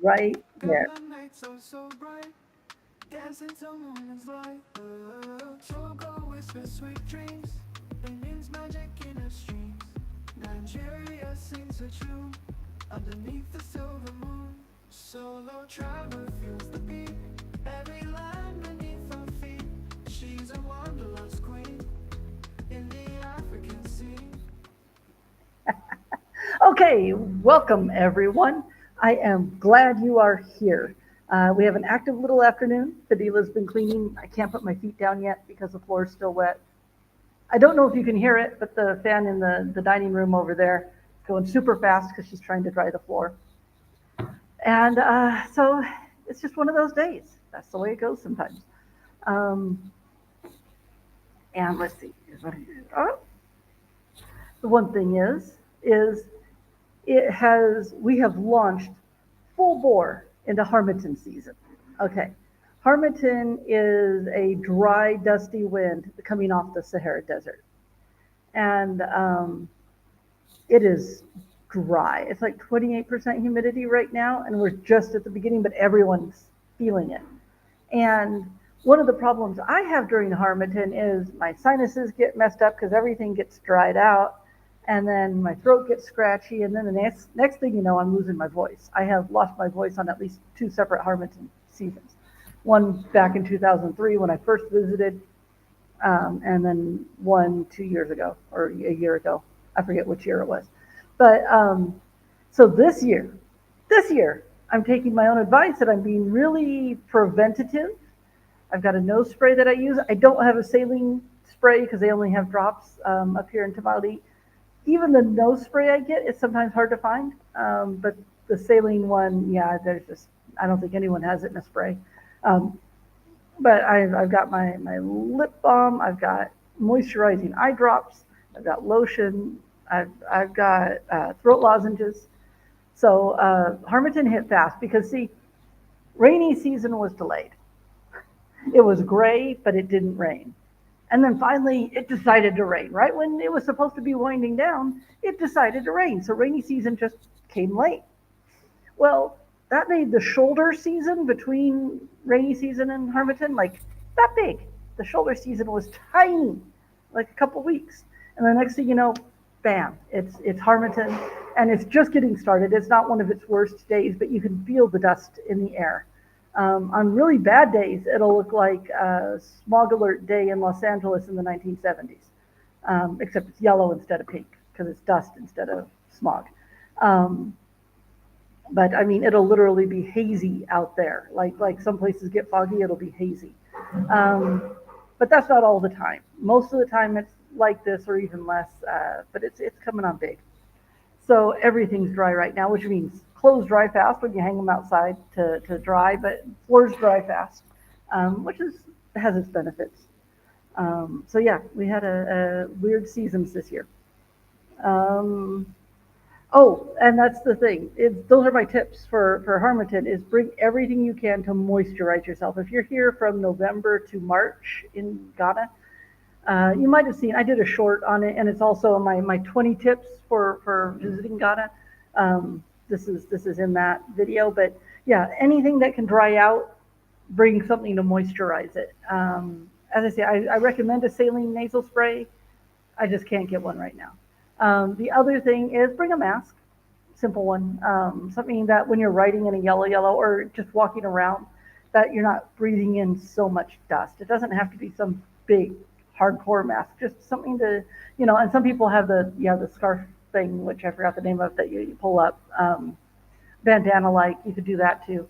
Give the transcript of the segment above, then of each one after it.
right there. Okay, welcome everyone. I am glad you are here. We have an active little afternoon. Fadila's been cleaning. I can't put my feet down yet because the floor is still wet. I don't know if you can hear it, but the fan in the dining room over there is going super fast because she's trying to dry the floor. And so it's just one of those days. That's the way it goes sometimes. Um, and let's see. Oh, the one thing is we have launched full bore into Harmattan season. Okay. Harmattan is a dry, dusty wind coming off the Sahara Desert. And it is dry. It's like 28% humidity right now, and we're just at the beginning, but everyone's feeling it. And one of the problems I have during Harmattan is my sinuses get messed up because everything gets dried out, and then my throat gets scratchy, and then the next thing you know, I'm losing my voice. I have lost my voice on at least two separate Harmattan seasons. One back in 2003 when I first visited, and then one 2 years ago or a year ago. I forget which year it was. But so this year, I'm taking my own advice and I'm being really preventative. I've got a nose spray that I use. I don't have a saline spray because they only have drops up here in Tamale. Even the nose spray I get is sometimes hard to find. But the saline one, yeah, I don't think anyone has it in a spray. Um, but I've got my lip balm. I've got moisturizing eye drops. I've got lotion. I've got throat lozenges. So Harmattan hit fast because see, rainy season was delayed. It was gray, but it didn't rain. And then finally, it decided to rain. Right when it was supposed to be winding down, it decided to rain. So rainy season just came late. Well, that made the shoulder season between rainy season and Harmattan like that big. The shoulder season was tiny, like a couple weeks. And the next thing you know, bam, it's Harmattan, and it's just getting started. It's not one of its worst days, but you can feel the dust in the air. On really bad days, it'll look like a smog alert day in Los Angeles in the 1970s, except it's yellow instead of pink because it's dust instead of smog. Um, but I mean, it'll literally be hazy out there. Like some places get foggy, it'll be hazy. Um, but that's not all the time. Most of the time, it's like this or even less. But it's coming on big. So everything's dry right now, which means clothes dry fast when you hang them outside to dry, but floors dry fast, which has its benefits. So yeah, we had a weird seasons this year. Um, Oh, and that's the thing. Those are my tips for Harmattan is bring everything you can to moisturize yourself. If you're here from November to March in Ghana, you might have seen I did a short on it, and it's also my 20 tips for visiting Ghana. This is in that video, but yeah, anything that can dry out, bring something to moisturize it. As I say, I recommend a saline nasal spray. I just can't get one right now. The other thing is bring a mask, simple one, something that when you're writing in a yellow or just walking around, that you're not breathing in so much dust. It doesn't have to be some big hardcore mask, just something to, and some people have the scarf thing, which I forgot the name of, that you pull up, bandana like, you could do that too,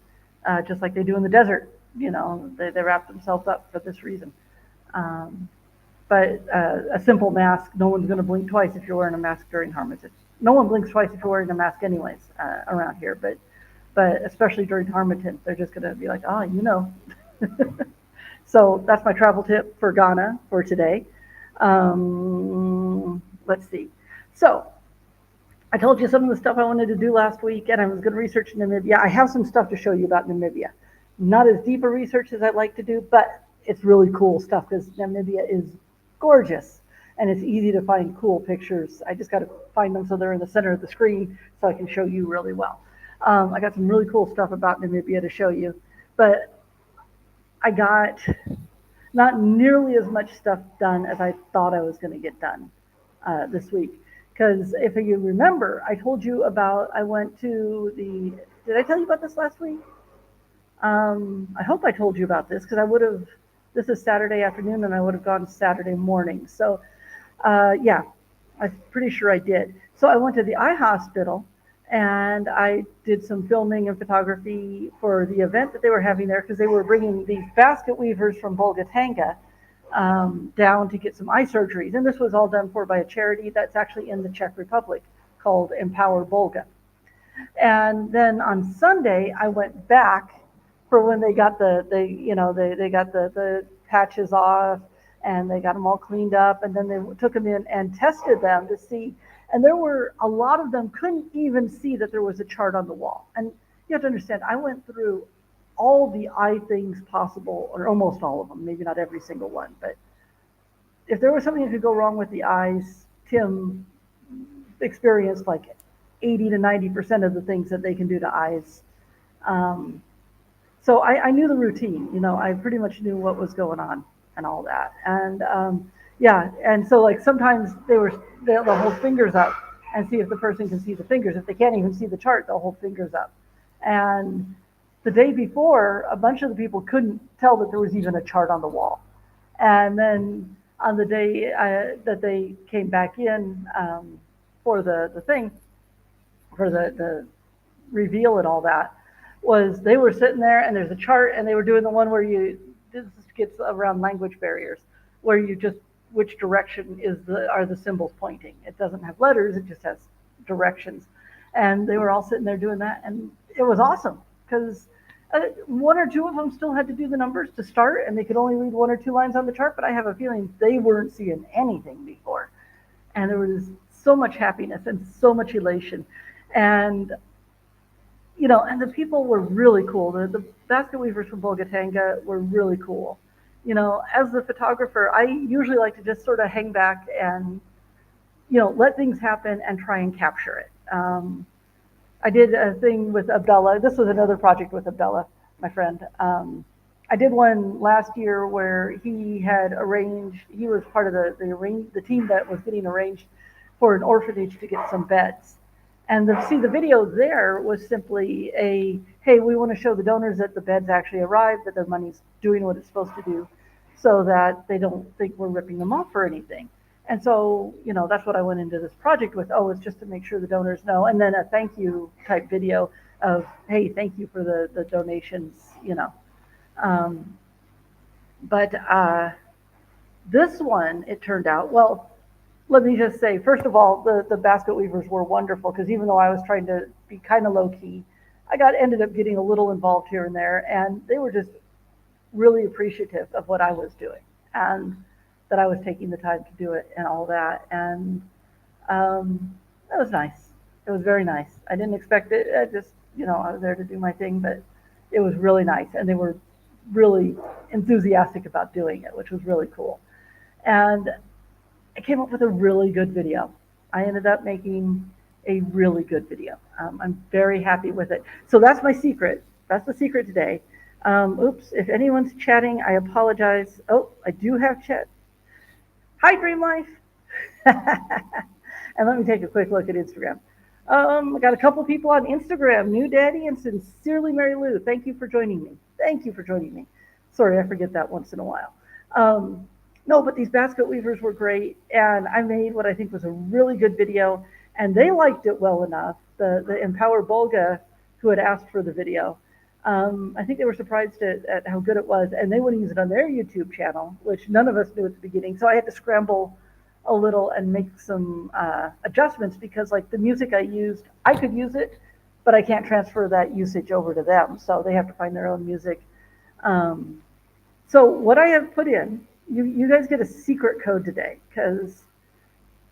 just like they do in the desert. They wrap themselves up for this reason. Um, but a simple mask, no one's going to blink twice if you're wearing a mask during Harmattan. No one blinks twice if you're wearing a mask, anyways, around here. But especially during Harmattan, they're just going to be like, oh. So that's my travel tip for Ghana for today. Let's see. So I told you some of the stuff I wanted to do last week, and I was going to research Namibia. I have some stuff to show you about Namibia. Not as deep a research as I'd like to do, but it's really cool stuff because Namibia is gorgeous. and it's easy to find cool pictures. I just got to find them so they're in the center of the screen so I can show you really well. I got some really cool stuff about Namibia to show you, but I got not nearly as much stuff done as I thought I was going to get done this week. Because if you remember, I told you about, I went to the, did I tell you about this last week? I hope I told you about this because I would have, this is Saturday afternoon and I would have gone Saturday morning. So yeah, I'm pretty sure I did. So I went to the eye hospital and I did some filming and photography for the event that they were having there because they were bringing these basket weavers from Bolgatanga down to get some eye surgeries. And this was all done for by a charity that's actually in the Czech Republic called Empower Bolga. And then on Sunday, I went back for when they got they got the patches off and they got them all cleaned up. And then they took them in and tested them to see. And there were a lot of them couldn't even see that there was a chart on the wall. And you have to understand, I went through all the eye things possible, or almost all of them, maybe not every single one. But if there was something that could go wrong with the eyes, Tim experienced like 80 to 90% of the things that they can do to eyes. So I knew the routine, I pretty much knew what was going on and all that. And yeah, and so like sometimes they'll hold fingers up and see if the person can see the fingers. If they can't even see the chart, they'll hold fingers up. And the day before, a bunch of the people couldn't tell that there was even a chart on the wall. And then on the day that they came back in for the thing, for the reveal and all that, was they were sitting there and there's a chart and they were doing the one where this gets around language barriers, where you just, which direction are the symbols pointing. It doesn't have letters, it just has directions. And they were all sitting there doing that, and it was awesome because one or two of them still had to do the numbers to start, and they could only read one or two lines on the chart, but I have a feeling they weren't seeing anything before. And there was so much happiness and so much elation. And and the people were really cool. The basket weavers from Bolgatanga were really cool. As the photographer, I usually like to just sort of hang back and, let things happen and try and capture it. I did a thing with Abdullah. This was another project with Abdullah, my friend. I did one last year where he was part of the team that was getting arranged for an orphanage to get some beds. And the video there was simply hey, we want to show the donors that the beds actually arrived, that their money's doing what it's supposed to do, so that they don't think we're ripping them off or anything. And so, that's what I went into this project with. It's just to make sure the donors know. And then a thank you type video of, hey, thank you for the donations, But this one, it turned out, well, let me just say, first of all, the basket weavers were wonderful because even though I was trying to be kind of low key, I ended up getting a little involved here and there, and they were just really appreciative of what I was doing and that I was taking the time to do it and all that. And that was nice. It was very nice. I didn't expect it. I just, I was there to do my thing, but it was really nice, and they were really enthusiastic about doing it, which was really cool. And I came up with a really good video. I ended up making a really good video. I'm very happy with it. So that's my secret. That's the secret today. Oops, if anyone's chatting, I apologize. Oh, I do have chat. Hi, Dream Life. And let me take a quick look at Instagram. I got a couple people on Instagram, New Daddy and Sincerely Mary Lou. Thank you for joining me. Thank you for joining me. Sorry, I forget that once in a while. No, but these basket weavers were great, and I made what I think was a really good video, and they liked it well enough. The Empower Bolga, who had asked for the video, I think they were surprised at how good it was, and they want to use it on their YouTube channel, which none of us knew at the beginning. So I had to scramble a little and make some adjustments because, like, the music I used, I could use it, but I can't transfer that usage over to them, so they have to find their own music. So what I have put in, you guys get a secret code today, because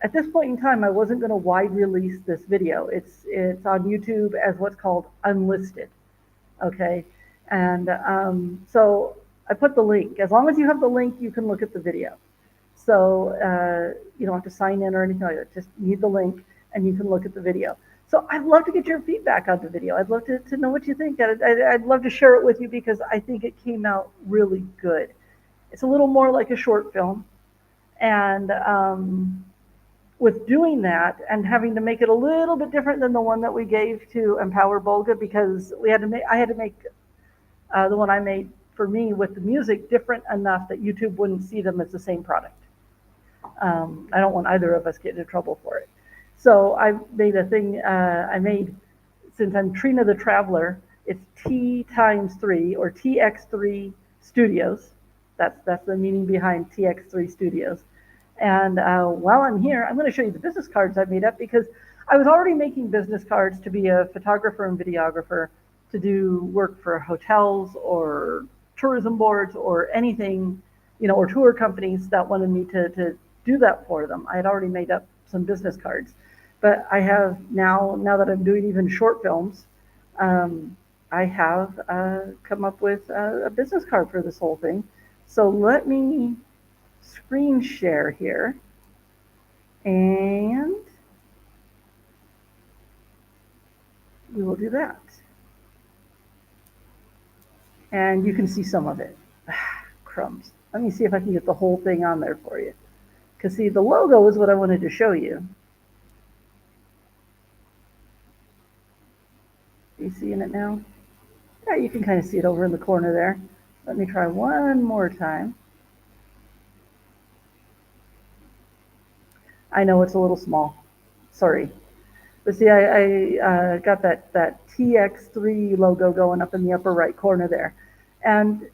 at this point in time, I wasn't going to wide release this video. It's on YouTube as what's called unlisted, okay? And so I put the link. As long as you have the link, you can look at the video. So you don't have to sign in or anything like that. Just need the link and you can look at the video. So I'd love to get your feedback on the video. I'd love to know what you think. I'd love to share it with you because I think it came out really good. It's a little more like a short film. And with doing that and having to make it a little bit different than the one that we gave to Empower Bolga, because I had to make the one I made for me with the music different enough that YouTube wouldn't see them as the same product. I don't want either of us get into trouble for it. So I made a thing, since I'm Trina the Traveler, it's T times 3 or TX3 Studios. That's the meaning behind TX3 Studios. And while I'm here, I'm going to show you the business cards I've made up because I was already making business cards to be a photographer and videographer, to do work for hotels or tourism boards or anything, or tour companies that wanted me to do that for them. I had already made up some business cards, but I have now that I'm doing even short films, I have come up with a business card for this whole thing. So let me screen share here, and we will do that. And you can see some of it. Crumbs. Let me see if I can get the whole thing on there for you. Because see, the logo is what I wanted to show you. Are you seeing it now? Yeah, you can kind of see it over in the corner there. Let me try one more time. I know it's a little small. Sorry. But see, I got that TX3 logo going up in the upper right corner there. And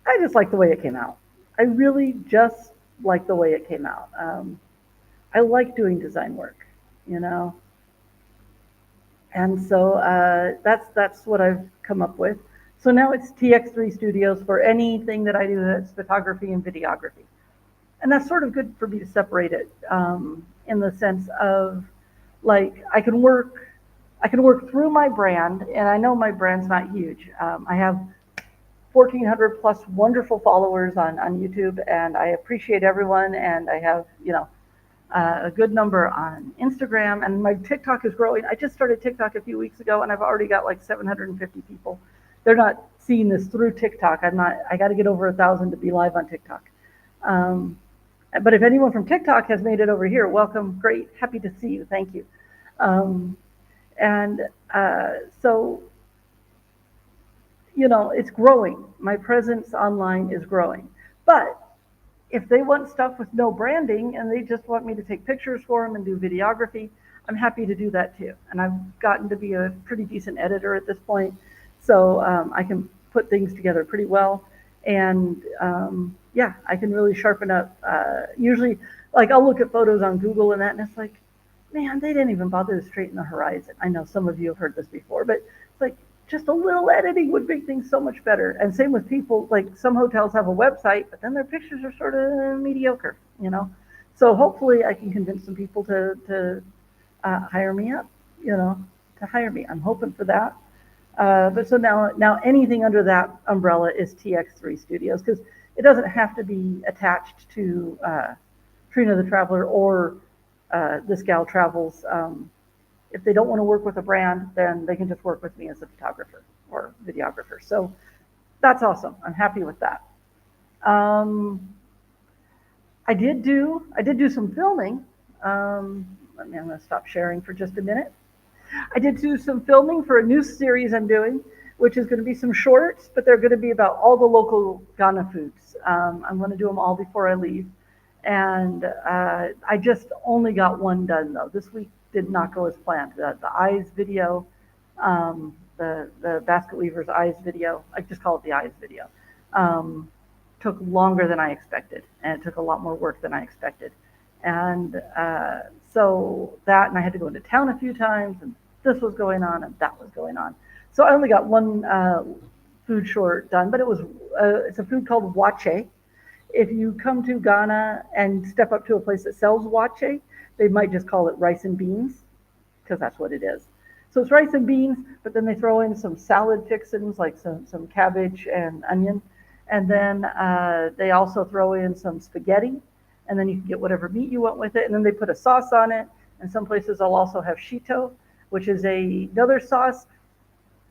I just like the way it came out. I really just like the way it came out. I like doing design work, and so that's what I've come up with. So now it's TX3 Studios for anything that I do that's photography and videography. And that's sort of good for me to separate it, in the sense of, like, I can work through my brand, and I know my brand's not huge. I have 1,400 plus wonderful followers on YouTube, and I appreciate everyone, and I have, a good number on Instagram, and my TikTok is growing. I just started TikTok a few weeks ago, and I've already got like 750 people. They're not seeing this through TikTok. I got to get over 1,000 to be live on TikTok. But if anyone from TikTok has made it over here, welcome. Great. Happy to see you. Thank you. So, it's growing. My presence online is growing. But if they want stuff with no branding and they just want me to take pictures for them and do videography, I'm happy to do that too. And I've gotten to be a pretty decent editor at this point. So I can put things together pretty well. And yeah, I can really sharpen up. Usually, like, I'll look at photos on Google and that, and it's like, man, they didn't even bother to straighten the horizon. I know some of you have heard this before, but it's like, just a little editing would make things so much better. And same with people, like some hotels have a website, but then their pictures are sort of mediocre, So hopefully I can convince some people to hire me up, to hire me. I'm hoping for that. But so now anything under that umbrella is TX3 Studios, because it doesn't have to be attached to Trina the Traveler or This Gal Travels. If they don't want to work with a brand, then they can just work with me as a photographer or videographer. So that's awesome. I'm happy with that. I did do some filming. I'm going to stop sharing for just a minute. I did do some filming for a new series I'm doing, which is going to be some shorts, but they're going to be about all the local Ghana foods. I'm going to do them all before I leave. And I just only got one done, though. This week did not go as planned. The eyes video, the basket weaver's eyes video, I just call it the eyes video, took longer than I expected, and it took a lot more work than I expected. And so that, and I had to go into town a few times, and this was going on, and that was going on. So I only got one food short done, but it's a food called wache. If you come to Ghana and step up to a place that sells wache, they might just call it rice and beans, because that's what it is. So it's rice and beans, but then they throw in some salad fixings, like some cabbage and onion. And then they also throw in some spaghetti, and then you can get whatever meat you want with it, and then they put a sauce on it. And some places I'll also have shito, which is another sauce,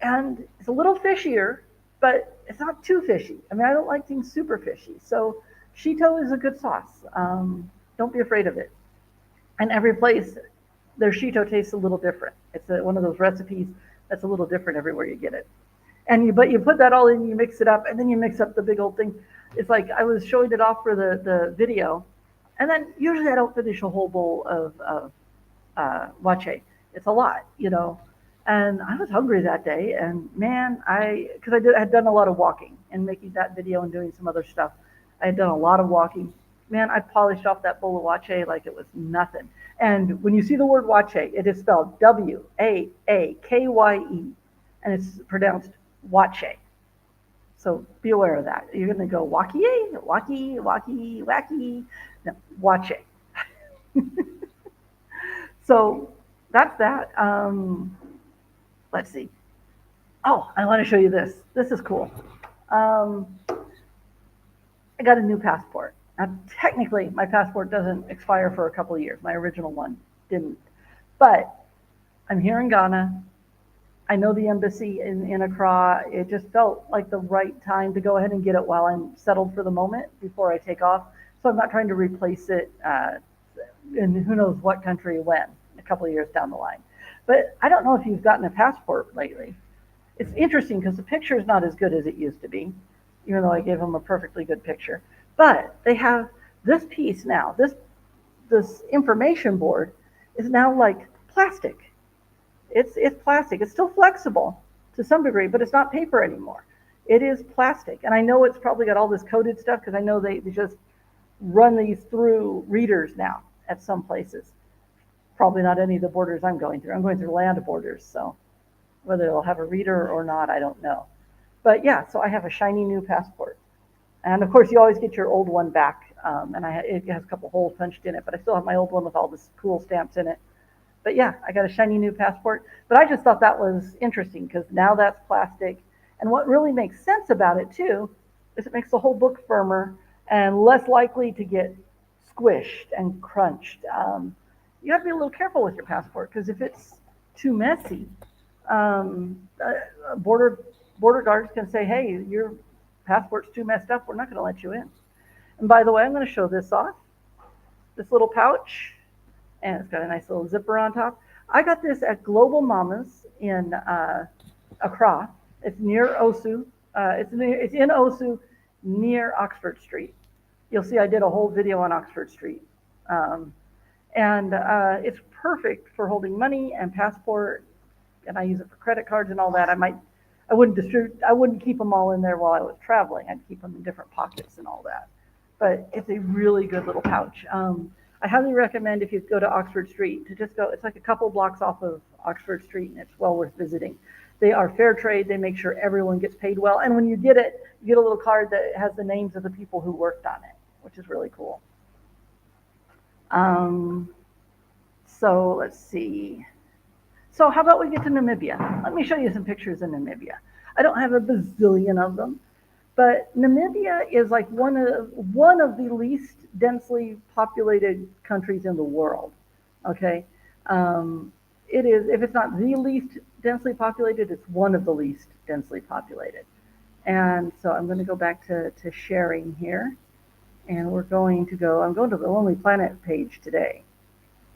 and it's a little fishier, but it's not too fishy. I mean, I don't like things super fishy, so shito is a good sauce. Don't be afraid of it. And every place, their shito tastes a little different. It's one of those recipes that's a little different everywhere you get it. But you put that all in, you mix it up, and then you mix up the big old thing. It's like I was showing it off for the video, and then usually I don't finish a whole bowl of wache. It's a lot, you know. And I was hungry that day, and man, because I had done a lot of walking and making that video and doing some other stuff. I had done a lot of walking. Man, I polished off that bowl of wache like it was nothing. And when you see the word wache, it is spelled Waakye, and it's pronounced wache. So be aware of that. You're going to go wakie, wacky, wacky, wacky. No, wache. So that's that. Let's see. Oh, I want to show you this. This is cool. I got a new passport. Now, technically, my passport doesn't expire for a couple of years. My original one didn't. But I'm here in Ghana. I know the embassy in Accra. It just felt like the right time to go ahead and get it while I'm settled for the moment before I take off. So I'm not trying to replace it in who knows what country when, a couple of years down the line. But I don't know if you've gotten a passport lately. It's interesting because the picture is not as good as it used to be, even though I gave them a perfectly good picture. But they have this piece now. This information board is now like plastic. It's plastic. It's still flexible to some degree, but it's not paper anymore. It is plastic. And I know it's probably got all this coated stuff because I know they just run these through readers now at some places. Probably not any of the borders I'm going through. I'm going through land borders, so whether they'll have a reader or not, I don't know. But yeah, so I have a shiny new passport. And of course, you always get your old one back. It has a couple holes punched in it, but I still have my old one with all this cool stamps in it. But yeah, I got a shiny new passport. But I just thought that was interesting because now that's plastic. And what really makes sense about it too is it makes the whole book firmer and less likely to get squished and crunched. You have to be a little careful with your passport because if it's too messy, border guards can say, "Hey, your passport's too messed up. We're not going to let you in." And by the way, I'm going to show this off. This little pouch, and it's got a nice little zipper on top. I got this at Global Mamas in Accra. It's near Osu. It's in Osu, near Oxford Street. You'll see I did a whole video on Oxford Street. And it's perfect for holding money and passport, and I use it for credit cards and all that. I wouldn't keep them all in there while I was traveling. I'd keep them in different pockets and all that. But it's a really good little pouch. I highly recommend if you go to Oxford Street to just go. It's like a couple blocks off of Oxford Street, and it's well worth visiting. They are fair trade. They make sure everyone gets paid well. And when you get it, you get a little card that has the names of the people who worked on it, which is really cool. So let's see. So how about we get to Namibia? Let me show you some pictures in Namibia. I don't have a bazillion of them, but Namibia is like one of the least densely populated countries in the world. Okay, it is. If it's not the least densely populated, it's one of the least densely populated. And so I'm going to go back to sharing here, and we're going to go. I'm going to the Lonely Planet page today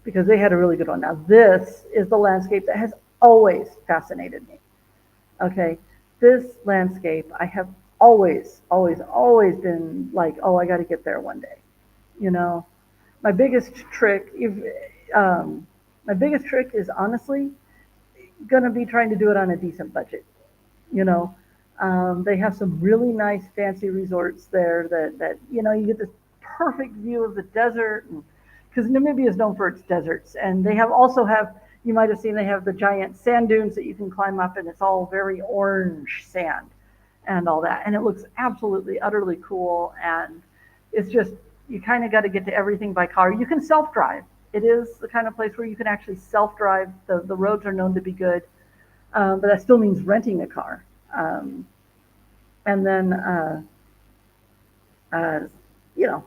because they had a really good one. Now this is the landscape that has always fascinated me. Okay, this landscape I have always been like, oh, I got to get there one day. You know, my biggest trick, is honestly going to be trying to do it on a decent budget. You know, they have some really nice fancy resorts there that you know you get this perfect view of the desert, because Namibia is known for its deserts, and they also have, you might have seen, they have the giant sand dunes that you can climb up, and it's all very orange sand and all that, and it looks absolutely utterly cool. And it's just, you kind of got to get to everything by car. You can self-drive. It is the kind of place where you can actually self-drive. The roads are known to be good, but that still means renting a car. And then you know,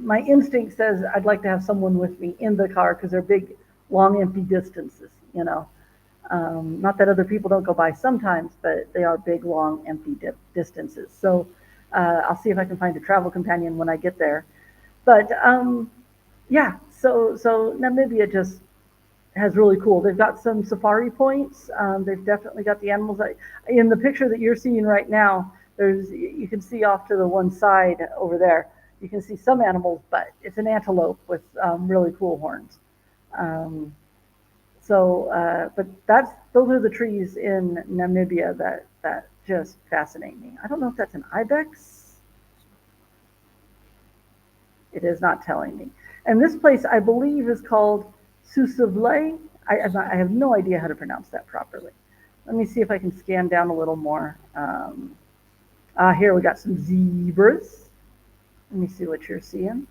my instinct says I'd like to have someone with me in the car because they're big, long, empty distances, you know. Not that other people don't go by sometimes, but they are big, long, empty distances. So I'll see if I can find a travel companion when I get there. But yeah, so Namibia just has really cool. They've got some safari points. They've definitely got the animals. In the picture that you're seeing right now, there's you can see off to the one side over there. You can see some animals, but it's an antelope with really cool horns. Um, but those are the trees in Namibia that just fascinate me. I don't know if that's an ibex. It is not telling me. And this place, I believe, is called Susavle. I have no idea how to pronounce that properly. Let me see if I can scan down a little more. Here we got some zebras. Let me see what you're seeing.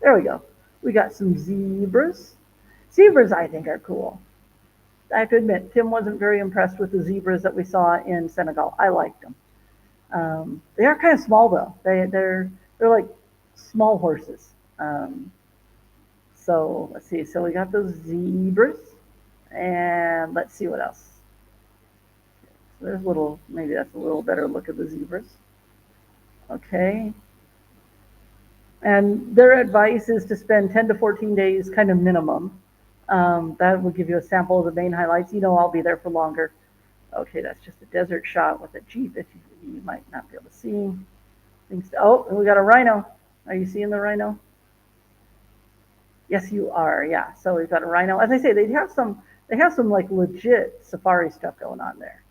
There we go. We got some zebras. Zebras, I think, are cool. I have to admit, Tim wasn't very impressed with the zebras that we saw in Senegal. I liked them. They are kind of small though. They're like small horses. So let's see. So we got those zebras, and let's see what else. So there's maybe that's a little better look at the zebras. Okay. And their advice is to spend 10 to 14 days, kind of minimum. That will give you a sample of the main highlights. You know, I'll be there for longer. Okay, that's just a desert shot with a Jeep if you might not be able to see. Oh, we got a rhino. Are you seeing the rhino? Yes, you are. Yeah. So we've got a rhino. As I say, they have some like legit safari stuff going on there.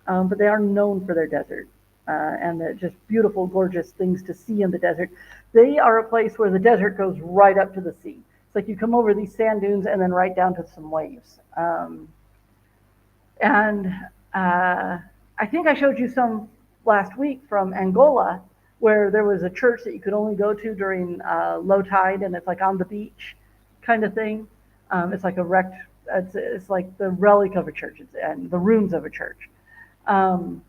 But they are known for their desert and they're just beautiful, gorgeous things to see in the desert. They are a place where the desert goes right up to the sea. It's like you come over these sand dunes and then right down to some waves. And I think I showed you some last week from Angola, where there was a church that you could only go to during low tide, and it's like on the beach kind of thing. It's like a wrecked, it's like the relic of a church and the ruins of a church. Um,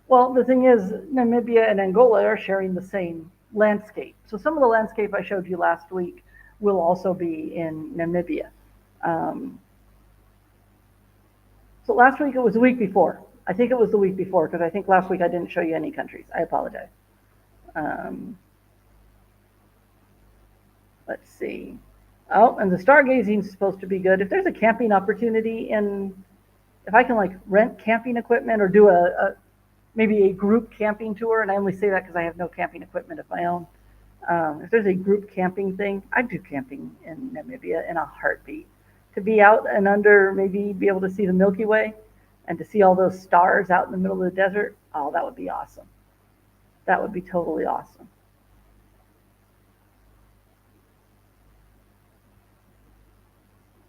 well, the thing is, Namibia and Angola are sharing the same landscape. So some of the landscape I showed you last week will also be in Namibia. Um, So last week it was the week before. I think it was the week before because I think last week I didn't show you any countries. I apologize. Um, let's see. Oh, and the stargazing is supposed to be good. If there's a camping opportunity if I can like rent camping equipment or do maybe a group camping tour, and I only say that because I have no camping equipment of my own. If there's a group camping thing, I'd do camping in Namibia in a heartbeat. To be out and under, maybe be able to see the Milky Way and to see all those stars out in the middle of the desert, oh, that would be awesome. That would be totally awesome.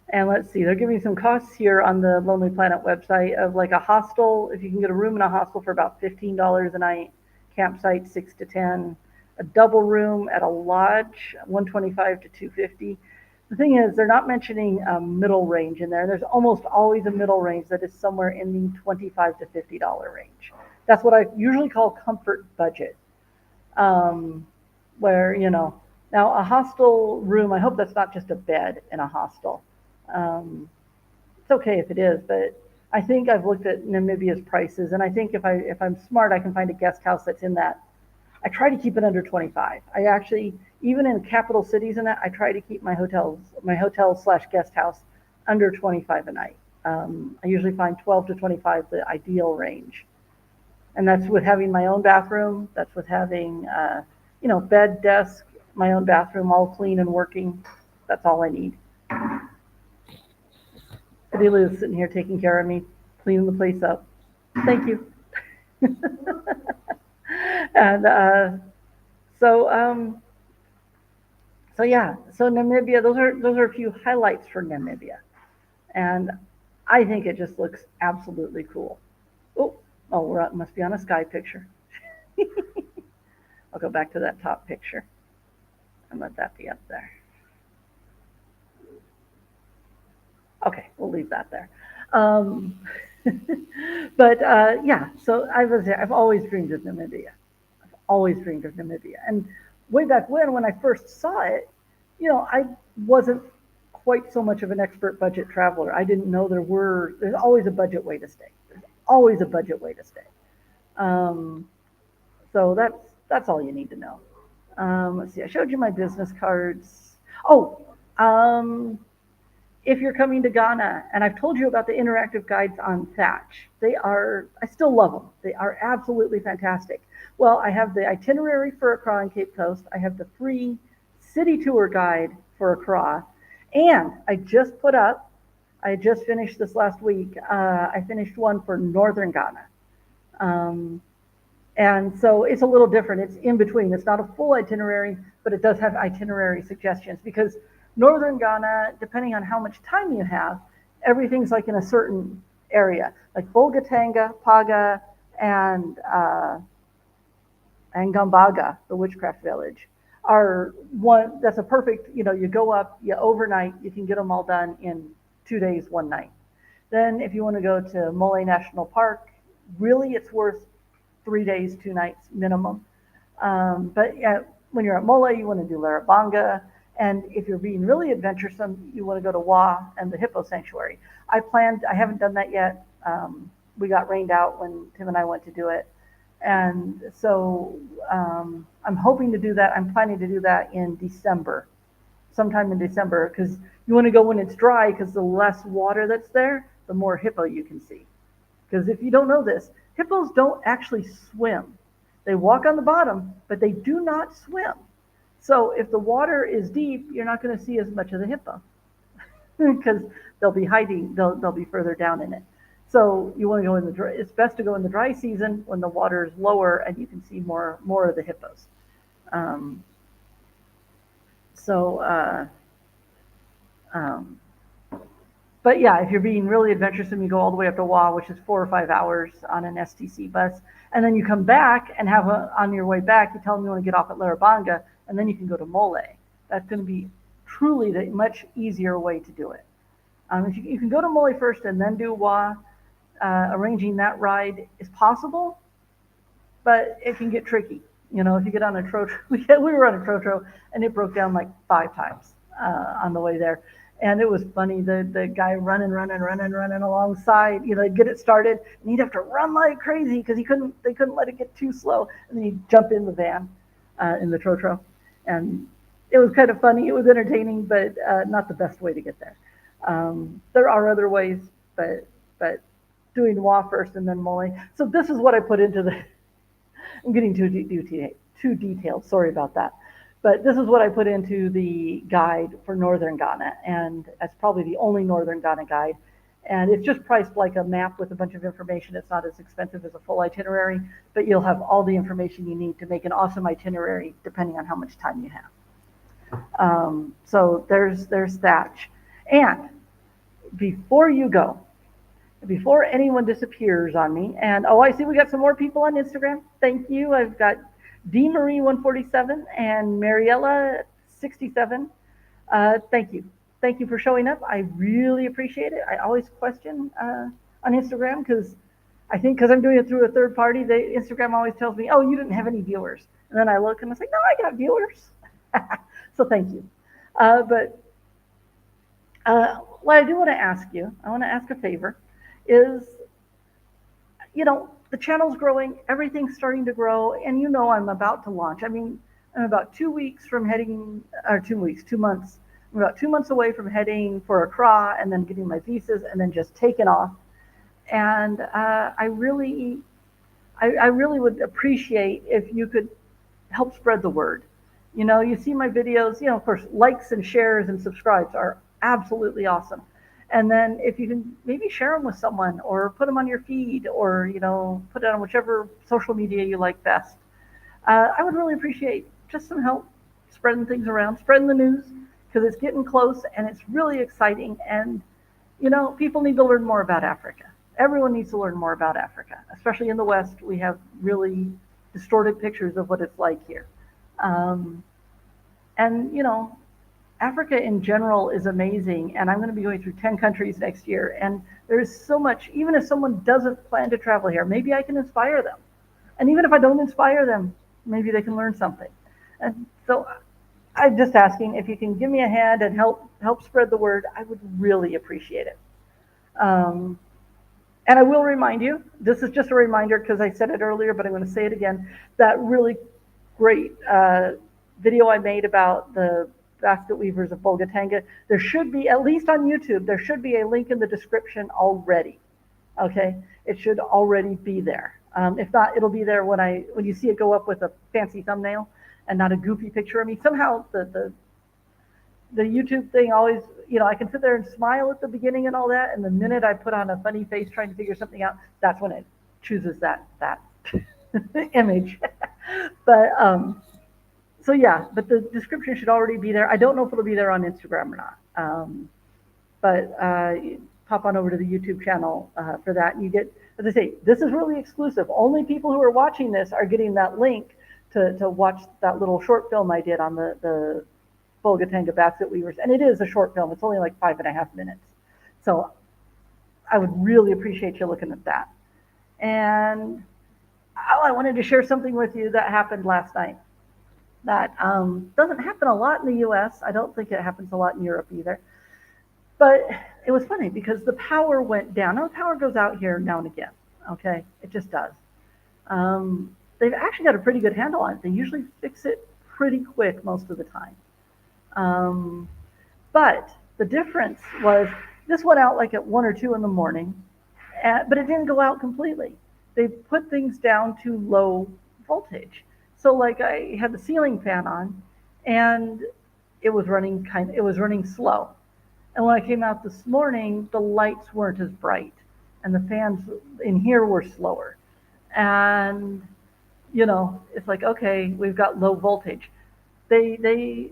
And let's see, they're giving some costs here on the Lonely Planet website of like a hostel. If you can get a room in a hostel for about $15 a night, campsite 6 to 10, a double room at a lodge 125 to 250. The thing is, they're not mentioning a middle range in there. There's almost always a middle range that is somewhere in the $25 to $50 range. That's what I usually call comfort budget. Where, now a hostel room, I hope that's not just a bed in a hostel. It's okay if it is, but I think I've looked at Namibia's prices, and I think if I'm smart, I can find a guest house that's in that. I try to keep it under 25. I actually, even in capital cities and that, I try to keep my hotel slash guest house under 25 a night. I usually find 12 to 25 the ideal range. And that's with having my own bathroom. That's with having, bed, desk, my own bathroom, all clean and working. That's all I need. Adelia is sitting here taking care of me, cleaning the place up. Thank you. And so so yeah, so Namibia. Those are a few highlights for Namibia, and I think it just looks absolutely cool. Must be on a sky picture. I'll go back to that top picture and let that be up there. Okay, we'll leave that there. But yeah, so I've always dreamed of Namibia. I've always dreamed of Namibia, and way back when I first saw it, I wasn't quite so much of an expert budget traveler. I didn't know there's always a budget way to stay. There's always a budget way to stay. Um, so that's all you need to know. Let's see. I showed you my business cards. Oh, um, if you're coming to Ghana, and I've told you about the interactive guides on Thatch, I still love them. They are absolutely fantastic. Well, I have the itinerary for Accra and Cape Coast. I have the free city tour guide for Accra. And I just finished this last week, I finished one for Northern Ghana. Um, and so it's a little different. It's in between. It's not a full itinerary, but it does have itinerary suggestions because Northern Ghana, depending on how much time you have, everything's like in a certain area, like Bolgatanga, Paga, and Gambaga, the witchcraft village, are one. That's a perfect. You go up, you overnight, you can get them all done in 2 days, one night. Then, if you want to go to Mole National Park, really, it's worth 3 days, 2 nights minimum. But yeah, when you're at Mole, you want to do Larabanga. And if you're being really adventuresome, you want to go to Wa and the Hippo Sanctuary. I haven't done that yet. We got rained out when Tim and I went to do it. And so I'm hoping to do that. I'm planning to do that in December, sometime in December, because you want to go when it's dry, because the less water that's there, the more hippo you can see. Because if you don't know this, hippos don't actually swim. They walk on the bottom, but they do not swim. So if the water is deep, you're not going to see as much of the hippo because they'll be hiding. They'll be further down in it. So you want to go in the dry. It's best to go in the dry season when the water is lower and you can see more of the hippos. Um, so, um, but yeah, if you're being really adventuresome, you go all the way up to Wa, which is 4 or 5 hours on an STC bus, and then you come back and on your way back, you tell them you want to get off at Larabanga, and then you can go to Mole. That's going to be truly the much easier way to do it. If you can go to Mole first and then do Wa, arranging that ride is possible, but it can get tricky. If you get on a trotro, we were on a trotro and it broke down like 5 times on the way there. And it was funny, the guy running alongside, get it started, and he'd have to run like crazy because they couldn't let it get too slow, and then he'd jump in the van, in the trotro, and it was kind of funny. It was entertaining, but not the best way to get there. There are other ways, but doing Wa first and then Mole. So this is what I put into the. I'm getting too detailed. Sorry about that. But this is what I put into the guide for Northern Ghana, and that's probably the only Northern Ghana guide. And it's just priced like a map with a bunch of information. It's not as expensive as a full itinerary, but you'll have all the information you need to make an awesome itinerary depending on how much time you have. So there's Thatch. And before you go, before anyone disappears on me, and I see we got some more people on Instagram. Thank you. I've got D Marie 147 and Mariella 67. Thank you. Thank you for showing up. I really appreciate it. I always question on Instagram because I think because I'm doing it through a third party, Instagram always tells me, "Oh, you didn't have any viewers," and then I look and I say, "No, I got viewers." So thank you. But what I do want to ask you, I want to ask a favor, is the channel's growing, everything's starting to grow, and I'm about to launch. I mean, I'm about 2 weeks from heading, or 2 months. I'm about 2 months away from heading for Accra and then getting my visas and then just taking off. And I really would appreciate if you could help spread the word. You see my videos, of course, likes and shares and subscribes are absolutely awesome. And then if you can maybe share them with someone or put them on your feed or, put it on whichever social media you like best. I would really appreciate just some help spreading things around, spreading the news, because it's getting close and it's really exciting. And, people need to learn more about Africa. Everyone needs to learn more about Africa, especially in the West. We have really distorted pictures of what it's like here. And, Africa in general is amazing, and I'm going to be going through 10 countries next year, and there's so much. Even if someone doesn't plan to travel here, maybe I can inspire them. And even if I don't inspire them, maybe they can learn something. And So I'm just asking if you can give me a hand and help spread the word. I would really appreciate it. Um, and I will remind you, this is just a reminder because I said it earlier, but I'm going to say it again. That really great video I made about the basket weavers of Bolgatanga, there should be, at least on YouTube, there should be a link in the description already. Okay, it should already be there. If not, it'll be there when you see it go up with a fancy thumbnail and not a goofy picture of me. Somehow the YouTube thing always, I can sit there and smile at the beginning and all that, and the minute I put on a funny face trying to figure something out, that's when it chooses that image. But so yeah, but the description should already be there. I don't know if it'll be there on Instagram or not. But pop on over to the YouTube channel for that. And you get, as I say, this is really exclusive. Only people who are watching this are getting that link to watch that little short film I did on the Bolgatanga basket weavers. And it is a short film. It's only like 5.5 minutes. So I would really appreciate you looking at that. And I wanted to share something with you that happened last night. That doesn't happen a lot in the US. I don't think it happens a lot in Europe either. But it was funny because the power went down. Now, the power goes out here now and again. Okay, it just does. They've actually got a pretty good handle on it. They usually fix it pretty quick most of the time. Um, but the difference was this went out like at 1 or 2 in the morning, but it didn't go out completely. They put things down to low voltage. So like I had the ceiling fan on, and it was running slow. And when I came out this morning, the lights weren't as bright, and the fans in here were slower. And it's like, okay, we've got low voltage. They they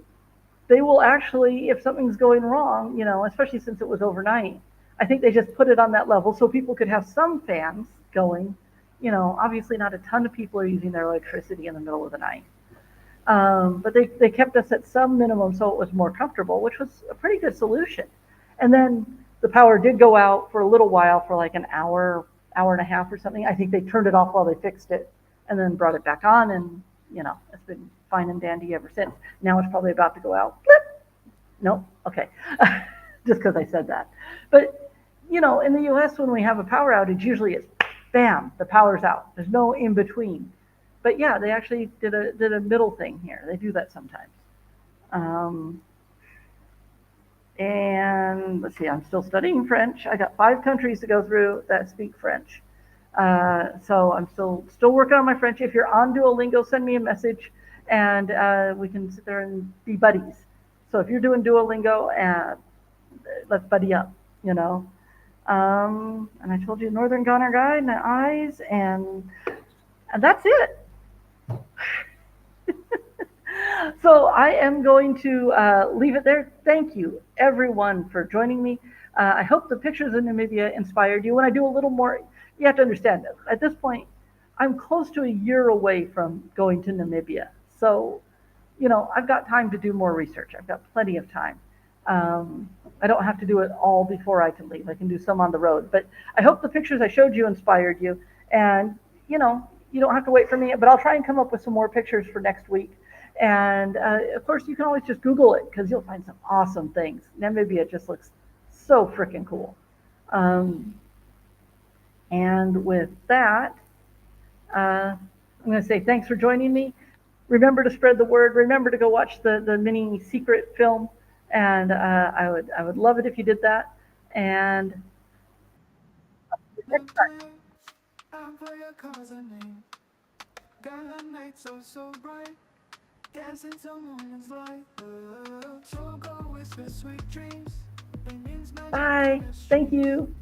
they will actually, if something's going wrong, especially since it was overnight, I think they just put it on that level so people could have some fans going. Obviously not a ton of people are using their electricity in the middle of the night. But they kept us at some minimum so it was more comfortable, which was a pretty good solution. And then the power did go out for a little while, for like an hour and a half or something. I think they turned it off while they fixed it and then brought it back on. And, it's been fine and dandy ever since. Now it's probably about to go out. Blip. No, okay. Just because I said that. But, in the US, when we have a power outage, usually it's bam, the power's out. There's no in between. But yeah, they actually did a middle thing here. They do that sometimes. Um, and let's see, I'm still studying French. I got 5 countries to go through that speak French. So I'm still working on my French. If you're on Duolingo, send me a message, and we can sit there and be buddies. So if you're doing Duolingo, let's buddy up. And I told you Northern Ghana guy and the eyes, and that's it. So I am going to leave it there. Thank you, everyone, for joining me. I hope the pictures of Namibia inspired you. When I do a little more, you have to understand that at this point, I'm close to a year away from going to Namibia. So, I've got time to do more research. I've got plenty of time. I don't have to do it all before I can leave. I can do some on the road. But I hope the pictures I showed you inspired you. And, you don't have to wait for me, but I'll try and come up with some more pictures for next week. And of course, you can always just Google it because you'll find some awesome things. Namibia just looks so freaking cool. And with that, I'm going to say thanks for joining me. Remember to spread the word. Remember to go watch the mini secret film. And I would love it if you did that. And next time. Dancing till morning's light. So go whisper sweet dreams. Bye. Thank you.